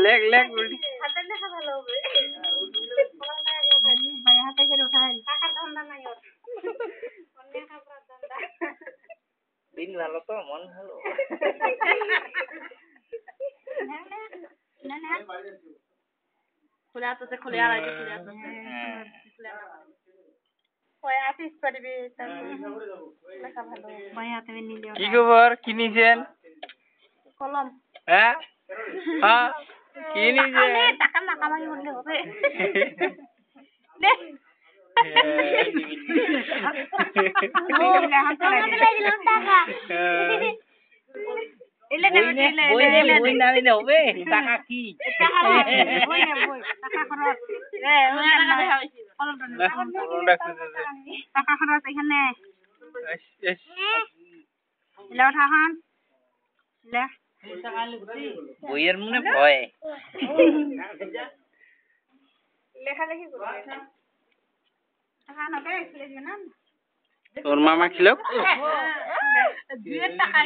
leg leg দিন ভালো তো মন ভালো খুলে আসতে খুলে আর আগে খুলে আসতে ওই আপিস করবি লেখা ভালো ভাই হাতে নিলে কি খবর কি নিছেন কলম হ্যাঁ হ্যাঁ কি নিছেন টাকা না কামাই হলে হবে দে ও লেখা চলে দিলাম টাকা এলে নেবে বই না নিলে হবে টাকা কি টাকা বই না বই টাকা খরচ ওই টাকা দেখা হইছে কলমটা টাকা খরচ এখানে লে ওঠান লে বইয়ের মনে ভয় লেখালেখি করবে টাকা না দেয় খুলে দিও না তোর মামা ছিল 2 টাকা